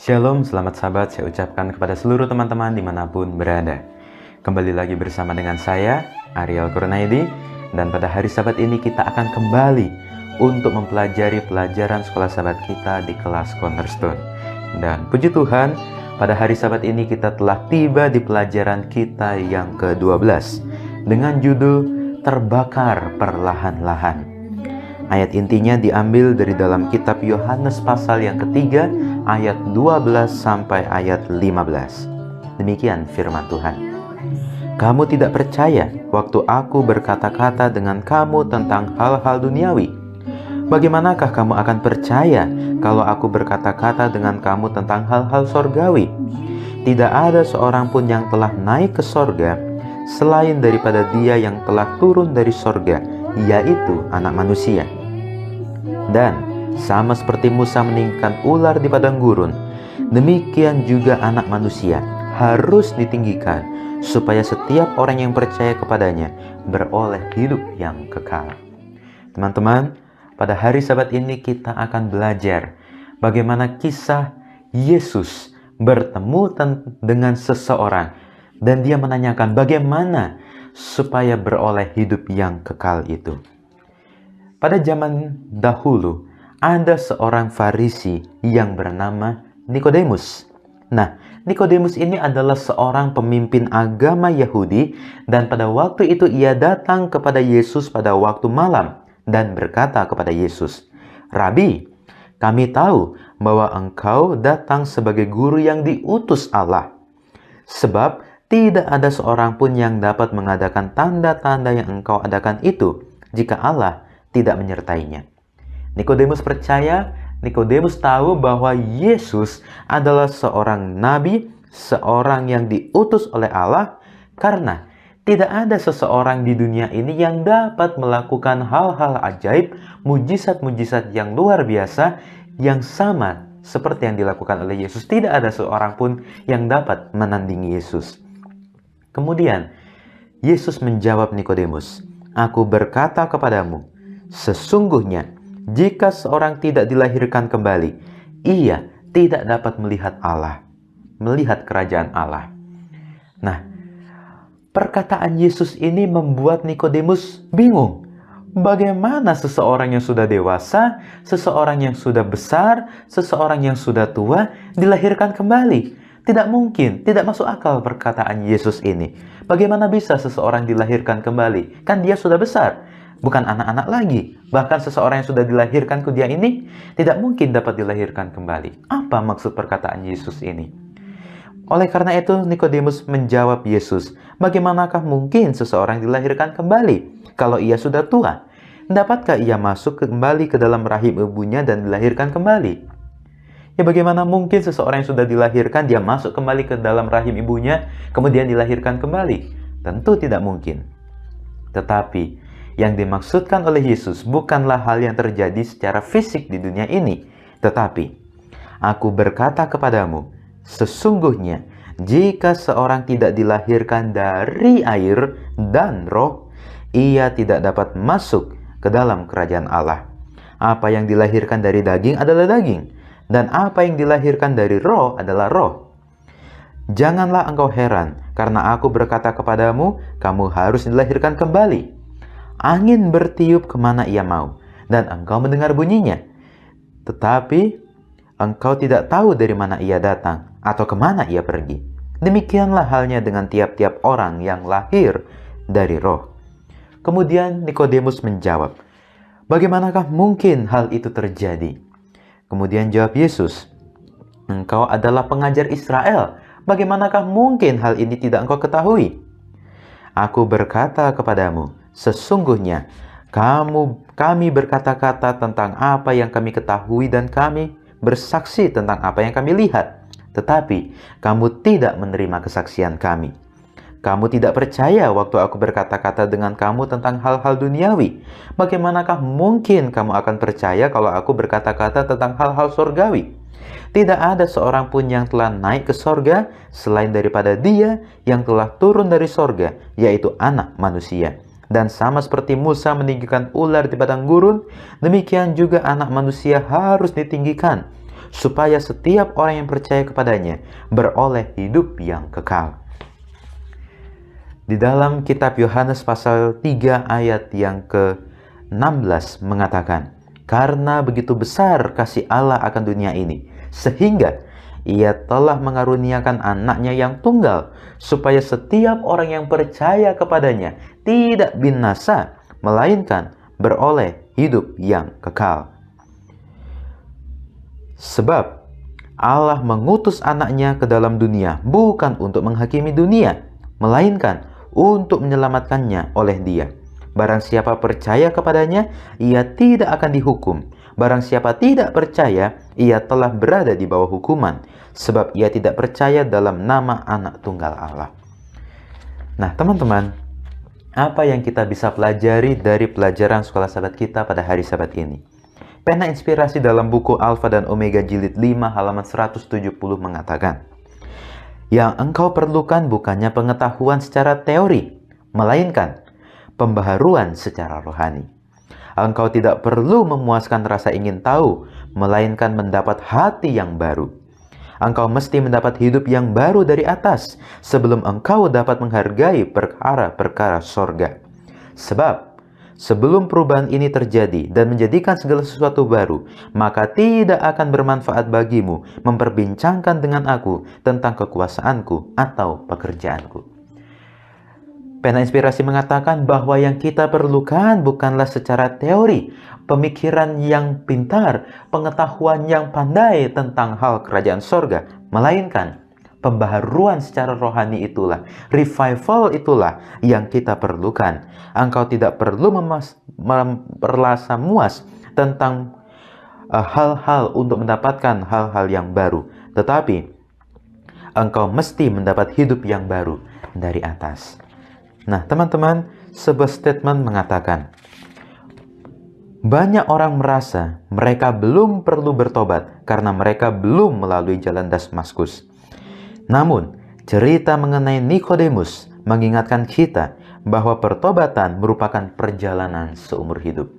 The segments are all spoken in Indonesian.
Shalom, selamat sahabat saya ucapkan kepada seluruh teman-teman dimanapun berada. Kembali lagi bersama dengan saya, Ariel Kurnaidi, dan pada hari Sabat ini kita akan kembali untuk mempelajari pelajaran sekolah Sabat kita di kelas Cornerstone. Dan puji Tuhan, pada hari Sabat ini kita telah tiba di pelajaran kita yang ke-12 dengan judul Terbakar Perlahan-lahan. Ayat intinya diambil dari dalam kitab Yohanes pasal yang ketiga, ayat 12 sampai ayat 15. Demikian firman Tuhan. Kamu tidak percaya waktu aku berkata-kata dengan kamu tentang hal-hal duniawi. Bagaimanakah kamu akan percaya kalau aku berkata-kata dengan kamu tentang hal-hal sorgawi? Tidak ada seorang pun yang telah naik ke sorga selain daripada Dia yang telah turun dari sorga, yaitu Anak Manusia. Dan sama seperti Musa meninggikan ular di padang gurun, demikian juga Anak Manusia harus ditinggikan, supaya setiap orang yang percaya kepadanya beroleh hidup yang kekal. Teman-teman, pada hari Sabat ini kita akan belajar bagaimana kisah Yesus bertemu dengan seseorang, dan dia menanyakan bagaimana supaya beroleh hidup yang kekal itu. Pada zaman dahulu, ada seorang Farisi yang bernama Nikodemus. Nah, Nikodemus ini adalah seorang pemimpin agama Yahudi, dan pada waktu itu ia datang kepada Yesus pada waktu malam dan berkata kepada Yesus, "Rabi, kami tahu bahwa engkau datang sebagai guru yang diutus Allah. Sebab tidak ada seorang pun yang dapat mengadakan tanda-tanda yang engkau adakan itu jika Allah tidak menyertainya." Nikodemus percaya, Nikodemus tahu bahwa Yesus adalah seorang nabi, seorang yang diutus oleh Allah, karena tidak ada seseorang di dunia ini yang dapat melakukan hal-hal ajaib, mujizat-mujizat yang luar biasa yang sama seperti yang dilakukan oleh Yesus. Tidak ada seorang pun yang dapat menandingi Yesus. Kemudian Yesus menjawab Nikodemus, "Aku berkata kepadamu, sesungguhnya jika seorang tidak dilahirkan kembali, ia tidak dapat melihat Allah, melihat kerajaan Allah." Nah, perkataan Yesus ini membuat Nikodemus bingung. Bagaimana seseorang yang sudah dewasa, seseorang yang sudah besar, seseorang yang sudah tua dilahirkan kembali? Tidak mungkin, tidak masuk akal perkataan Yesus ini. Bagaimana bisa seseorang dilahirkan kembali? Kan dia sudah besar, bukan anak-anak lagi. Bahkan seseorang yang sudah dilahirkan ke dia ini tidak mungkin dapat dilahirkan kembali. Apa maksud perkataan Yesus ini? Oleh karena itu Nikodemus menjawab Yesus, "Bagaimanakah mungkin seseorang dilahirkan kembali kalau ia sudah tua? Dapatkah ia masuk kembali ke dalam rahim ibunya dan dilahirkan kembali?" Ya, bagaimana mungkin seseorang yang sudah dilahirkan dia masuk kembali ke dalam rahim ibunya kemudian dilahirkan kembali? Tentu tidak mungkin. Tetapi yang dimaksudkan oleh Yesus bukanlah hal yang terjadi secara fisik di dunia ini, tetapi aku berkata kepadamu, sesungguhnya jika seorang tidak dilahirkan dari air dan roh, ia tidak dapat masuk ke dalam kerajaan Allah. Apa yang dilahirkan dari daging adalah daging, dan apa yang dilahirkan dari roh adalah roh. Janganlah engkau heran, karena aku berkata kepadamu, kamu harus dilahirkan kembali. Angin bertiup kemana ia mau, dan engkau mendengar bunyinya. Tetapi engkau tidak tahu dari mana ia datang, atau kemana ia pergi. Demikianlah halnya dengan tiap-tiap orang yang lahir dari roh. Kemudian Nikodemus menjawab, "Bagaimanakah mungkin hal itu terjadi?" Kemudian jawab Yesus, "Engkau adalah pengajar Israel. Bagaimanakah mungkin hal ini tidak engkau ketahui? Aku berkata kepadamu, sesungguhnya kami berkata-kata tentang apa yang kami ketahui dan kami bersaksi tentang apa yang kami lihat. Tetapi kamu tidak menerima kesaksian kami. Kamu tidak percaya waktu aku berkata-kata dengan kamu tentang hal-hal duniawi. Bagaimanakah mungkin kamu akan percaya kalau aku berkata-kata tentang hal-hal surgawi? Tidak ada seorang pun yang telah naik ke sorga selain daripada Dia yang telah turun dari sorga, yaitu Anak Manusia. Dan sama seperti Musa meninggikan ular di padang gurun, demikian juga Anak Manusia harus ditinggikan, supaya setiap orang yang percaya kepadanya beroleh hidup yang kekal. Di dalam kitab Yohanes pasal 3 ayat yang ke-16 mengatakan, "Karena begitu besar kasih Allah akan dunia ini, sehingga Ia telah mengaruniakan anaknya yang tunggal, supaya setiap orang yang percaya kepadanya tidak binasa, melainkan beroleh hidup yang kekal." Sebab Allah mengutus anaknya ke dalam dunia bukan untuk menghakimi dunia, melainkan untuk menyelamatkannya oleh Dia. Barang siapa percaya kepadanya, ia tidak akan dihukum. Barang siapa tidak percaya, ia telah berada di bawah hukuman, sebab ia tidak percaya dalam nama Anak Tunggal Allah. Nah, teman-teman, apa yang kita bisa pelajari dari pelajaran sekolah sahabat kita pada hari Sabat ini? Pena inspirasi dalam buku Alfa dan Omega jilid 5 halaman 170 mengatakan, "Yang engkau perlukan bukannya pengetahuan secara teori, melainkan pembaharuan secara rohani. Engkau tidak perlu memuaskan rasa ingin tahu, melainkan mendapat hati yang baru. Engkau mesti mendapat hidup yang baru dari atas, sebelum engkau dapat menghargai perkara-perkara sorga. Sebab sebelum perubahan ini terjadi dan menjadikan segala sesuatu baru, maka tidak akan bermanfaat bagimu memperbincangkan dengan aku tentang kekuasaanku atau pekerjaanku." Pena inspirasi mengatakan bahwa yang kita perlukan bukanlah secara teori, pemikiran yang pintar, pengetahuan yang pandai tentang hal kerajaan sorga, melainkan pembaharuan secara rohani itulah, revival itulah yang kita perlukan. Engkau tidak perlu merasa muas tentang hal-hal untuk mendapatkan hal-hal yang baru, tetapi engkau mesti mendapat hidup yang baru dari atas. Nah, teman-teman, sebuah statement mengatakan, banyak orang merasa mereka belum perlu bertobat karena mereka belum melalui jalan Damaskus. Namun, cerita mengenai Nikodemus mengingatkan kita bahwa pertobatan merupakan perjalanan seumur hidup.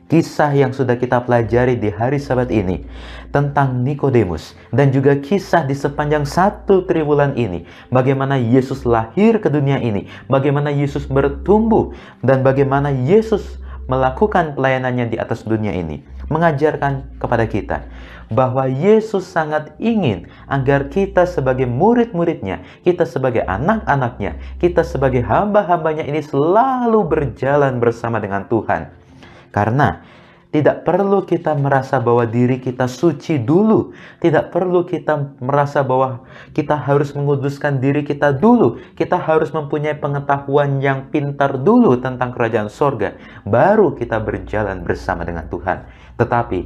Kisah yang sudah kita pelajari di hari Sabat ini tentang Nikodemus, dan juga kisah di sepanjang 1 triwulan ini, bagaimana Yesus lahir ke dunia ini, bagaimana Yesus bertumbuh, dan bagaimana Yesus melakukan pelayanannya di atas dunia ini, mengajarkan kepada kita bahwa Yesus sangat ingin agar kita sebagai murid-muridnya, kita sebagai anak-anaknya, kita sebagai hamba-hambanya ini selalu berjalan bersama dengan Tuhan. Karena tidak perlu kita merasa bahwa diri kita suci dulu. Tidak perlu kita merasa bahwa kita harus menguduskan diri kita dulu. Kita harus mempunyai pengetahuan yang pintar dulu tentang kerajaan sorga, baru kita berjalan bersama dengan Tuhan. Tetapi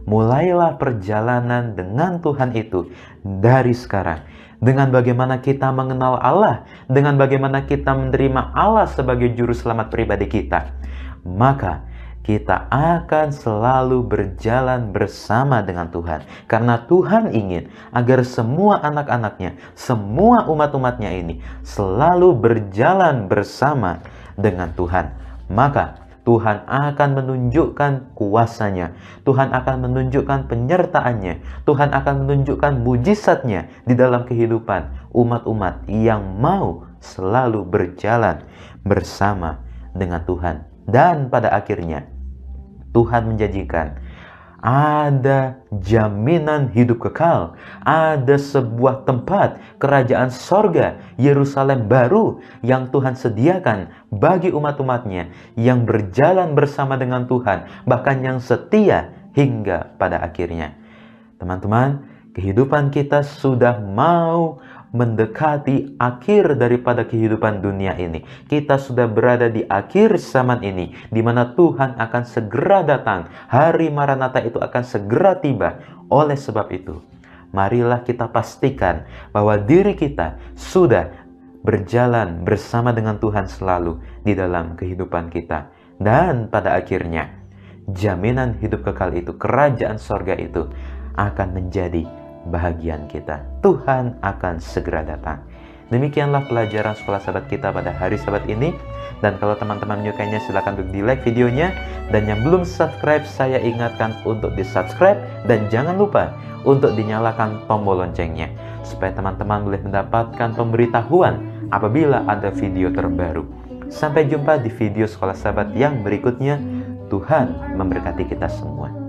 mulailah perjalanan dengan Tuhan itu dari sekarang. Dengan bagaimana kita mengenal Allah, dengan bagaimana kita menerima Allah sebagai juru selamat pribadi kita, maka kita akan selalu berjalan bersama dengan Tuhan. Karena Tuhan ingin agar semua anak-anaknya, semua umat-umatnya ini selalu berjalan bersama dengan Tuhan. Maka Tuhan akan menunjukkan kuasanya, Tuhan akan menunjukkan penyertaannya, Tuhan akan menunjukkan mujizatnya di dalam kehidupan umat-umat yang mau selalu berjalan bersama dengan Tuhan. Dan pada akhirnya Tuhan menjanjikan ada jaminan hidup kekal, ada sebuah tempat kerajaan sorga, Yerusalem baru yang Tuhan sediakan bagi umat-umatnya yang berjalan bersama dengan Tuhan, bahkan yang setia hingga pada akhirnya. Teman-teman, kehidupan kita sudah mau mendekati akhir daripada kehidupan dunia ini. Kita sudah berada di akhir zaman ini, di mana Tuhan akan segera datang. Hari Maranatha itu akan segera tiba. Oleh sebab itu, marilah kita pastikan bahwa diri kita sudah berjalan bersama dengan Tuhan selalu di dalam kehidupan kita. Dan pada akhirnya, jaminan hidup kekal itu, kerajaan sorga itu akan menjadi bahagian kita. Tuhan akan segera datang. Demikianlah pelajaran sekolah sahabat kita pada hari Sabat ini. Dan kalau teman-teman menyukainya, silahkan untuk di-like videonya. Dan yang belum subscribe, saya ingatkan untuk di-subscribe. Dan jangan lupa untuk dinyalakan tombol loncengnya, supaya teman-teman boleh mendapatkan pemberitahuan apabila ada video terbaru. Sampai jumpa di video sekolah sahabat yang berikutnya. Tuhan memberkati kita semua.